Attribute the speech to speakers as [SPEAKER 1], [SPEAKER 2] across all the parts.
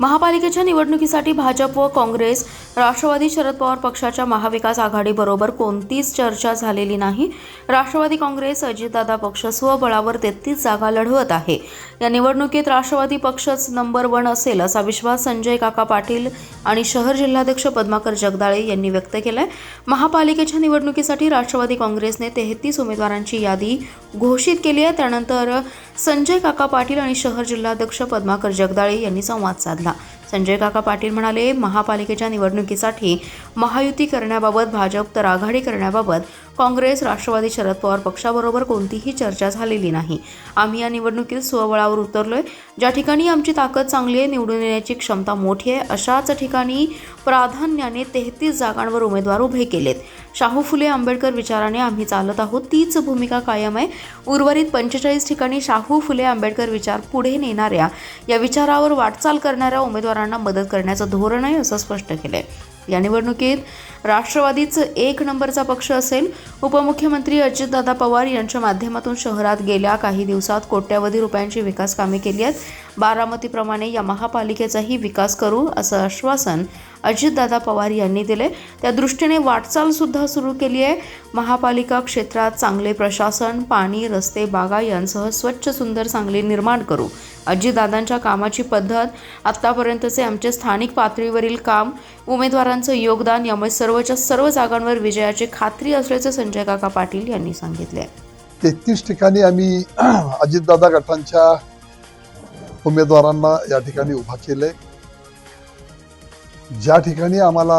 [SPEAKER 1] महापालिकेच्या निवडणुकीसाठी भाजप व काँग्रेस, राष्ट्रवादी शरद पवार पक्षाच्या महाविकास आघाडीबरोबर कोणतीच चर्चा झालेली नाही. राष्ट्रवादी काँग्रेस अजितदादा पक्ष स्वबळावर 33 जागा लढवत आहे. या निवडणुकीत राष्ट्रवादी पक्षच नंबर 1 असेल असा विश्वास संजय काका पाटील आणि शहर जिल्हाध्यक्ष पद्माकर जगदाळे यांनी व्यक्त केलाय. महापालिकेच्या निवडणुकीसाठी राष्ट्रवादी काँग्रेसने 33 उमेदवारांची यादी घोषित केली आहे. त्यानंतर संजय काका पाटील आणि शहर जिल्हाध्यक्ष पद्माकर जगदाळे यांनी संवाद साधला. संजय काका पाटील म्हणाले, महापालिकेच्या निवडणुकीसाठी महायुती करण्याबाबत, भाजप तर आघाडी करण्याबाबत काँग्रेस, राष्ट्रवादी शरद पवार पक्षाबरोबर कोणतीही चर्चा झालेली नाही. आम्ही या निवडणुकीत स्वबळावर उतरलोय. ज्या ठिकाणी आमची ताकद चांगली आहे, निवडून येण्याची क्षमता मोठी आहे, अशाच ठिकाणी प्राधान्याने 33 जागांवर उमेदवार उभे केलेत. शाहू फुले आंबेडकर विचाराने आम्ही चालत आहोत, तीच भूमिका कायम आहे. उर्वरित 45 ठिकाणी शाहू फुले आंबेडकर विचार पुढे नेणाऱ्या, या विचारावर वाटचाल करणाऱ्या उमेदवारांना मदत करण्याचं धोरण आहे, असं स्पष्ट केलंय. या निवडणुकीत राष्ट्रवादीच 1 नंबरचा पक्ष असेल. उपमुख्यमंत्री अजितदादा पवार यांच्या माध्यमातून शहरात गेल्या काही दिवसात कोट्यवधी रुपयांची विकास कामे केली आहेत. बारामतीप्रमाणे या महापालिकेचाही विकास करू असं आश्वासन अजितदादा पवार यांनी दिले. त्या दृष्टीने वाटचाल सुद्धा सुरू केली आहे. महापालिका क्षेत्रात चांगले प्रशासन, पाणी, रस्ते, बागा यांसह स्वच्छ सुंदर सांगली निर्माण करू. अजितदादांच्या कामाची पद्धत, आत्तापर्यंतचे आमचे स्थानिक पातळीवरील काम, उमेदवारांचं योगदान यामुळे सर्वच्या सर्व जागांवर विजयाची खात्री असल्याचे संजय काका पाटील यांनी सांगितले.
[SPEAKER 2] 33 ठिकाणी आम्ही अजितदादा गटांच्या उमेदवारांना या ठिकाणी उभा केले. ज्या ठिकाणी आम्हाला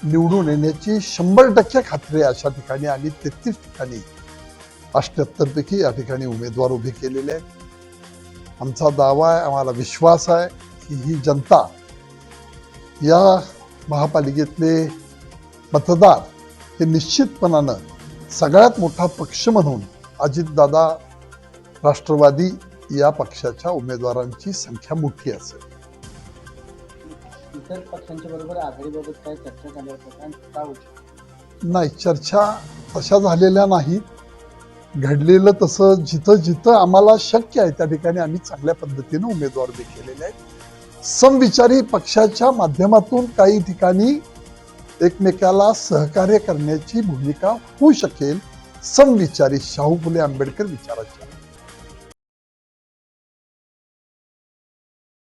[SPEAKER 2] निवडून येण्याची 100% खात्री आहे, अशा ठिकाणी आम्ही 33 ठिकाणी 78 पैकी या ठिकाणी उमेदवार उभे केलेले आहेत. आमचा दावा आहे, आम्हाला विश्वास आहे की ही जनता, या महापालिकेतले मतदार हे निश्चितपणानं सगळ्यात मोठा पक्ष म्हणून अजितदादा राष्ट्रवादी या पक्षाच्या उमेदवारांची संख्या मोठी असेल.
[SPEAKER 3] इतर पक्षांच्या बरोबर आघाडीबाबत काय चर्चा झाल्या होत्या?
[SPEAKER 2] नाही, चर्चा तशा झालेल्या नाहीत. घडलेलं तसं जिथं जिथं आम्हाला शक्य आहे त्या ठिकाणी आम्ही चांगल्या पद्धतीने उमेदवार उभे केलेले आहेत. समविचारी पक्षाच्या माध्यमातून काही ठिकाणी एकमेकाला सहकार्य करण्याची भूमिका होऊ शकेल. समविचारी शाहू फुले आंबेडकर विचाराच्या